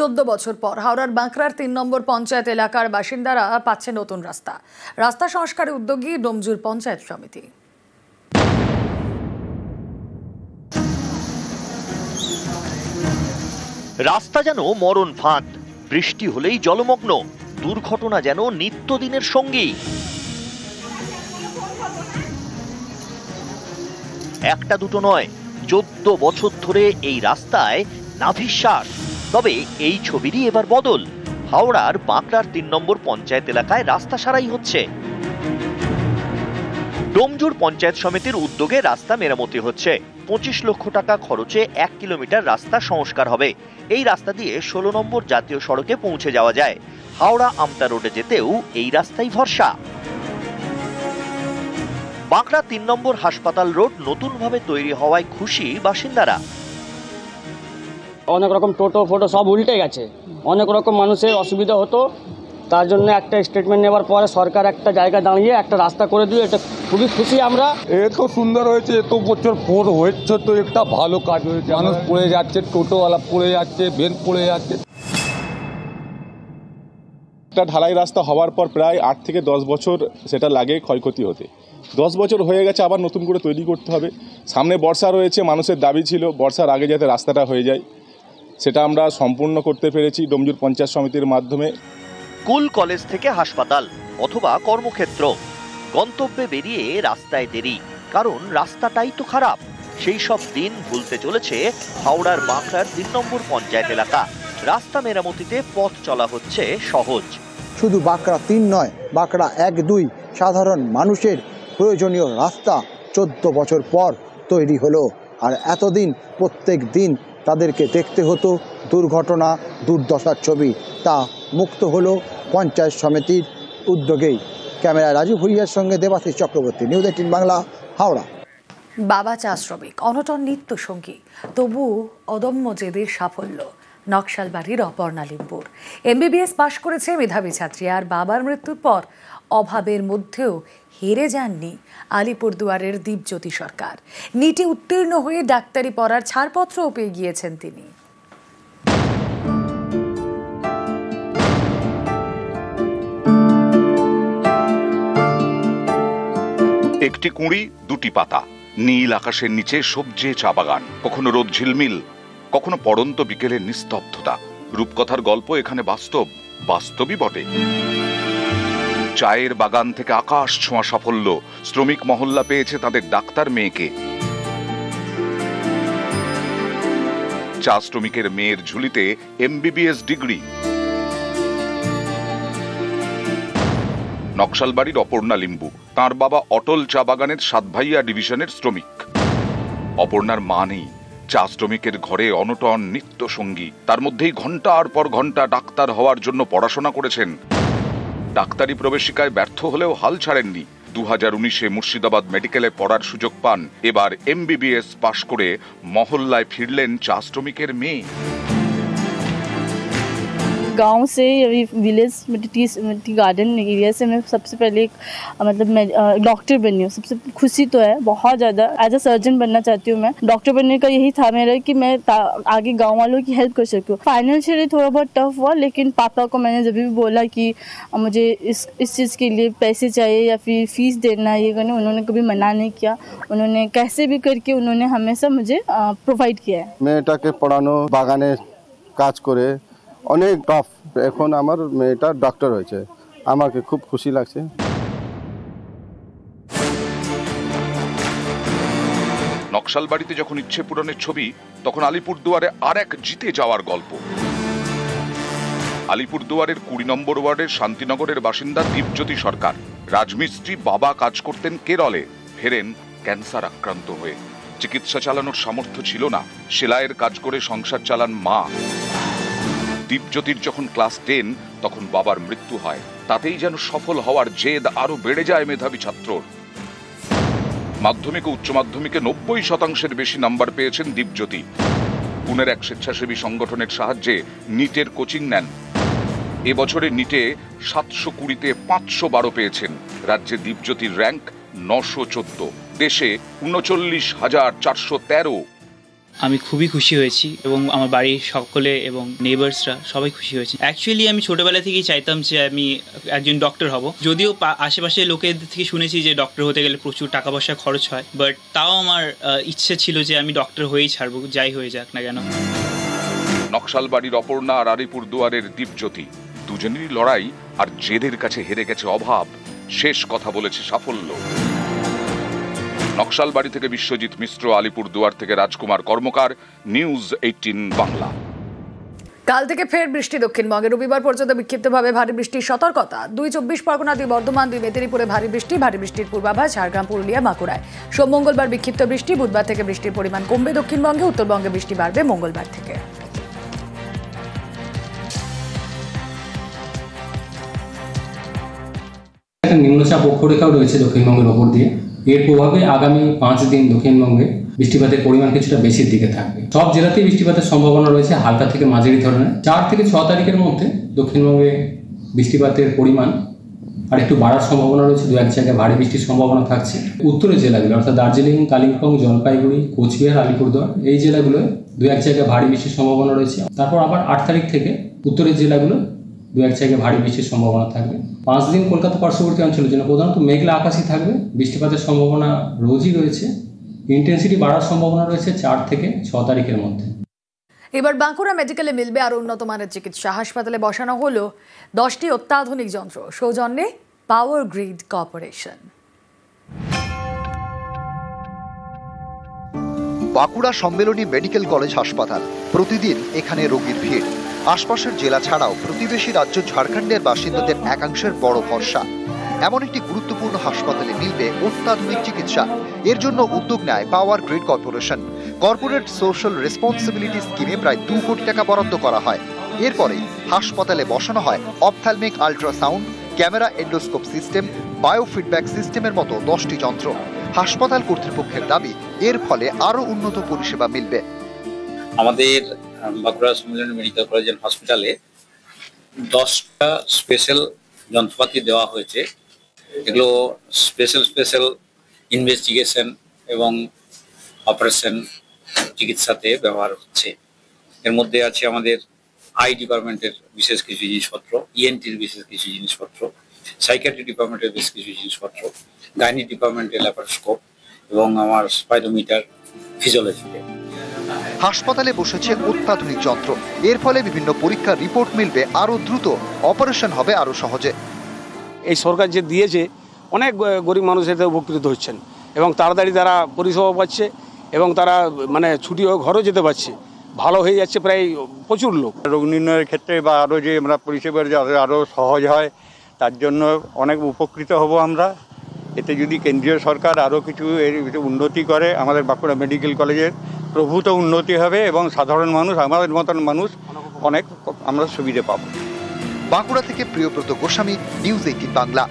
14 বছর পর হাওড়ার বাঁকড়ার 3 নম্বর পঞ্চায়েত এলাকার বাসিন্দারা পাচ্ছে নতুন রাস্তা। রাস্তা সংস্কারে উদ্যোগী ডোমজুর পঞ্চায়েত সমিতি। রাস্তা যেন মরণ ফাঁদ, বৃষ্টি হলেই জলমগ্ন, দুর্ঘটনা যেন নিত্যদিনের সঙ্গী। একটা দুটো নয়, 14 বছর ধরে এই রাস্তায় নাভিশ্বাস। তবে এই ছবিরই এবার বদল। হাওড়ার বাঁকড়ার 3 নম্বর পঞ্চায়েত এলাকায় রাস্তা সারাই হচ্ছে। ডোমজুর পঞ্চায়েত সমিতির উদ্যোগে রাস্তা মেরামতি হচ্ছে। 25 লক্ষ টাকা খরচে 1 কিলোমিটার রাস্তা সংস্কার হবে। এই রাস্তা দিয়ে 16 নম্বর জাতীয় সড়কে পৌঁছে যাওয়া যায়। হাওড়া আমতা রোডে যেতেও এই রাস্তাই ভরসা। বাঁকড়া 3 নম্বর হাসপাতাল রোড নতুনভাবে তৈরি হওয়ায় খুশি বাসিন্দারা। অনেক রকম টোটো ফোটো সব উল্টে গেছে, অনেক রকম মানুষের অসুবিধা হতো। তার জন্য একটা স্টেটমেন্ট নেওয়ার পরে সরকার একটা জায়গা দাঁড়িয়ে একটা রাস্তা করে দিল, এটা খুবই খুশি আমরা। এত সুন্দর হয়েছে, এত বছর পর হয়েছে, তো একটা ভালো কাজ হয়েছে। মানুষ পড়ে যাচ্ছে, টোটোওয়ালা পড়ে যাচ্ছে, ভেন পড়ে যাচ্ছে। একটা ঢালাই রাস্তা হওয়ার পর প্রায় 8 থেকে 10 বছর সেটা লাগে ক্ষয়ক্ষতি হতে। 10 বছর হয়ে গেছে, আবার নতুন করে তৈরি করতে হবে। সামনে বর্ষা রয়েছে, মানুষের দাবি ছিল বর্ষার আগে যাতে রাস্তাটা হয়ে যায়, সেটা আমরা সম্পূর্ণ করতে পেরেছি ডোমজুর পঞ্চায়েত সমিতির মাধ্যমে। স্কুল কলেজ থেকে হাসপাতাল অথবা কর্মক্ষেত্র, গন্তব্যে বেরিয়ে রাস্তায় দেরি, কারণ রাস্তাটাই তো খারাপ। সেই সব দিন ভুলতে চলেছে হাওড়ার বাঁকড়ার 3 নম্বর পঞ্চায়েত এলাকা। রাস্তা মেরামতিতে পথ চলা হচ্ছে সহজ। শুধু বাঁকড়া 3 নয়, বাঁকড়া 1-2 সাধারণ মানুষের প্রয়োজনীয় রাস্তা 14 বছর পর তৈরি হলো। আর এতদিন প্রত্যেক দিন তাদেরকে দেখতে হতো দুর্ঘটনা, দুর্দশার ছবি। তা মুক্ত হলো পঞ্চায়েত সমিতির উদ্যোগেই। ক্যামেরায় রাজু ভুইয়ার সঙ্গে দেবাশিস চক্রবর্তী, নিউজ 18 বাংলা, হাওড়া। বাবা চা শ্রমিক, অনটন নিত্য সঙ্গী, তবু অদম্য জেদের সাফল্য নকশালবাড়ির অপর্ণা লিম্বুর। MBBS পাশ করেছে মেধাবী ছাত্রী, আর বাবার মৃত্যুর পর অভাবের মধ্যেও হেরে যাননি আলিপুরদুয়ারের দীপজ্যোতি সরকার। নিটে উত্তীর্ণ হয়ে ডাক্তারি পড়ার ছাড়পত্রও পেয়ে গিয়েছেন তিনি। একটি কুঁড়ি, দুটি পাতা, নীল আকাশের নিচে সবজে চা বাগান, কখনো রোদ ঝিলমিল, কখনো পড়ন্ত বিকেলের নিস্তব্ধতা। রূপকথার গল্প এখানে বাস্তবই বটে। চায়ের বাগান থেকে আকাশ ছোঁয়া সাফল্য, শ্রমিক মহল্লা পেয়েছে তাদের ডাক্তার মেয়েকে। চা শ্রমিকের মেয়ের ঝুলিতে MBBS ডিগ্রি। নকশালবাড়ির অপর্ণা লিম্বু, তাঁর বাবা অটল চা বাগানের সাতভাইয়া ডিভিশনের শ্রমিক। অপর্ণার মা নেই, চা শ্রমিকের ঘরে অনটন নিত্য সঙ্গী। তার মধ্যেই ঘন্টার পর ঘন্টা ডাক্তার হওয়ার জন্য পড়াশোনা করেছেন। ডাক্তারি প্রবেশিকায় ব্যর্থ হলেও হাল ছাড়েননি। 2019-এ মুর্শিদাবাদ মেডিকেলে পড়ার সুযোগ পান। এবার MBBS পাশ করে মহল্লায় ফিরলেন চা শ্রমিকের মেয়ে। गांव से अभी विलेज टी गार्डन एरिया से मैं सबसे पहले मतलब मैं डॉक्टर बनी हूँ। सबसे खुशी तो है बहुत ज़्यादा। एज अ सर्जन बनना चाहती हूँ मैं। डॉक्टर बनने का यही था मेरा कि मैं आगे गांव वालों की हेल्प कर सकूँ। फाइनेंशियली थोड़ा बहुत टफ हुआ, लेकिन पापा को मैंने जब भी बोला कि मुझे इस चीज़ के लिए पैसे चाहिए या फिर फीस देना ये करना, उन्होंने कभी मना नहीं किया। उन्होंने कैसे भी करके उन्होंने हमेशा मुझे प्रोवाइड किया है। মেয়েটাকে পড়ানো, বাগানে কাজ করে অনেক টাফ। এখন আমার মেয়েটা ডক্টর হয়েছে, আমাকে খুব খুশি লাগছে। নকশালবাড়িতে যখন ইচ্ছে পূরণের ছবি, তখন আলিপুরদুয়ারে আর এক জিতে যাওয়ার গল্প। আলিপুরদুয়ারের 20 নম্বর ওয়ার্ডের শান্তিনগরের বাসিন্দা দীপজ্যোতি সরকার। রাজমিস্ত্রি, বাবা কাজ করতেন কেরলে, ফেরেন ক্যান্সার আক্রান্ত হয়ে। চিকিৎসা চালানোর সামর্থ্য ছিল না, সেলাইয়ের কাজ করে সংসার চালান মা। দীপজ্যোতির যখন ক্লাস 10, তখন বাবার মৃত্যু হয়। তাতেই যেন সফল হওয়ার জেদ আরো বেড়ে যায় মেধাবী ছাত্রর। মাধ্যমিক ও উচ্চ মাধ্যমিকে 90% বেশি নাম্বার পেয়েছেন দীপজ্যোতি। পুনের এক স্বেচ্ছাসেবী সংগঠনের সাহায্যে নিটের কোচিং নেন। এবছরে নিটে 720-তে 512 পেয়েছেন। রাজ্যে দীপজ্যোতির র্যাঙ্ক 914, দেশে 39,413। আমি খুবই খুশি হয়েছি এবং আমার বাড়ির সকলে এবং নেবার্সরা সবাই খুশি হয়েছে। অ্যাকচুয়ালি আমি ছোটোবেলা থেকেই চাইতাম যে আমি একজন ডক্টর হব, যদিও আশেপাশে লোকের থেকে শুনেছি যে ডক্টর হতে গেলে প্রচুর টাকা পয়সা খরচ হয়, বাট তাও আমার ইচ্ছে ছিল যে আমি ডক্টর হয়েই ছাড়বো, যাই হয়ে যাক না কেন। নকশালবাড়ির অপর্ণা আর আলিপুরদুয়ারের দীপজ্যোতি, দুজনেরই লড়াই আর জেদের কাছে হেরে গেছে অভাব, শেষ কথা বলেছে সাফল্য। নকশালবাড়ি থেকে বিশ্বজিৎ মিশ্র, আলিপুরদুয়ার থেকে রাজকুমার কর্মকার, নিউজ 18 বাংলা। কাল থেকে ফের বৃষ্টি দক্ষিণবঙ্গে, রবিবার পর্যন্ত বিক্ষিপ্তভাবে ভারী বৃষ্টির সতর্কতা। 2 24 পরগনা, 2 বর্ধমান, 2 মেদিনীপুরে ভারী বৃষ্টির পূর্বাভাস ঝাড়গ্রাম, পুরুলিয়া, বাঁকুড়ায়। সোম মঙ্গলবার বিক্ষিপ্ত বৃষ্টি, বুধবার থেকে বৃষ্টির পরিমাণ কমবে দক্ষিণবঙ্গে, উত্তরবঙ্গে বৃষ্টি বাড়বে মঙ্গলবার থেকে। একটা নিম্নচাপ অক্ষরেখাও রয়েছে দক্ষিণবঙ্গের ওপর দিয়ে। এর প্রভাবে আগামী 5 দিন দক্ষিণবঙ্গে বৃষ্টিপাতের পরিমাণ কিছুটা বেশির দিকে থাকবে। সব জেলাতেই বৃষ্টিপাতের সম্ভাবনা রয়েছে হালকা থেকে মাঝারি ধরনের। 4 থেকে 6 তারিখের মধ্যে দক্ষিণবঙ্গে বৃষ্টিপাতের পরিমাণ আর একটু বাড়ার সম্ভাবনা রয়েছে, 2-1 জায়গায় ভারী বৃষ্টির সম্ভাবনা থাকছে। উত্তরের জেলাগুলো অর্থাৎ দার্জিলিং, কালিম্পং, জলপাইগুড়ি, কোচবিহার, আলিপুরদুয়ার এই জেলাগুলোয় 2-1 জায়গায় ভারী বৃষ্টির সম্ভাবনা রয়েছে। তারপর আবার 8 তারিখ থেকে উত্তরের জেলাগুলো 2-1 জায়গায় ভারী বৃষ্টির সম্ভাবনা থাকবে। 5 দিন কলকাতা পার্শ্ববর্তী অঞ্চলের জন্য প্রধানত মেঘলা আকাশই থাকবে, বৃষ্টিপাতের সম্ভাবনা রোজই রয়েছে। ইন্টেন্সিটি বাড়ার সম্ভাবনা রয়েছে 4 থেকে 6 তারিখের মধ্যে। এবার বাঁকুড়া মেডিকেলে মিলবে আরো উন্নত মানের চিকিৎসা। হাসপাতালে বসানো হলো 10টি অত্যাধুনিক যন্ত্র, সৌজন্যে পাওয়ার grid corporation. Bankura Sammilani medical college হাসপাতাল, প্রতিদিন এখানে রোগীর ভিড়। আশপাশের জেলা ছাড়াও প্রতিবেশী রাজ্য ঝাড়খণ্ডের বাসিন্দাদের একাংশের বড় ভরসা। এমন একটি গুরুত্বপূর্ণ হাসপাতালে মিলবে অত্যাধুনিক চিকিৎসা। এর জন্য উদ্যোগ নেয় power grid corporation. Corporate social responsibility স্কিমে প্রায় 2 কোটি টাকা বরাদ্দ করা হয়। এরপরে হাসপাতালে বসানো হয় ophthalmic ultrasound, camera endoscope system, biofeedback সিস্টেমের মতো 10টি যন্ত্র। হাসপাতাল কর্তৃপক্ষের দাবি, এর ফলে আরো উন্নত পরিষেবা মিলবে। আমাদের Bankura Sammilani medical college and হসপিটালে 10টা স্পেশাল যন্ত্রপাতি দেওয়া হয়েছে। এগুলো স্পেশাল ইনভেস্টিগেশন এবং অপারেশন চিকিৎসাতে ব্যবহার হচ্ছে। এর মধ্যে আছে আমাদের আই ডিপার্টমেন্টের বিশেষ কিছু জিনিসপত্র, ইএনটির বিশেষ কিছু জিনিসপত্র, সাইকিয়াট্রি ডিপার্টমেন্টের বেশ কিছু জিনিসপত্র, গাইনি ডিপার্টমেন্টের ল্যাপারোস্কোপ এবং আমার স্পাইরোমিটার ফিজিওলজিতে। হাসপাতালে বসেছে অত্যাধুনিক যন্ত্র। এর ফলে বিভিন্ন পরীক্ষার রিপোর্ট মিলবে আরো দ্রুত, অপারেশন হবে আরো সহজে। এই সরকার যে দিয়েছে, অনেক গরিব মানুষ এতে উপকৃত হচ্ছেন এবং তাড়াতাড়ি তারা পরিষেবা পাচ্ছে এবং তারা মানে ছুটি হয়ে ঘরেও যেতে পারছে। ভালো হয়ে যাচ্ছে প্রায় প্রচুর লোক। রোগ নির্ণয়ের ক্ষেত্রে বা আরও যে আমরা পরিষেবার আরও সহজ হয়, তার জন্য অনেক উপকৃত হব আমরা। এতে যদি কেন্দ্রীয় সরকার আরও কিছু উন্নতি করে, আমাদের বাঁকুড়া মেডিকেল কলেজের প্রভূত উন্নতি হবে এবং সাধারণ মানুষ, আমাদের মতন মানুষ অনেক আমরা সুবিধা পাবো। বাঁকুড়া থেকে প্রিয়ব্রত গোস্বামী, নিউজ 18 বাংলা।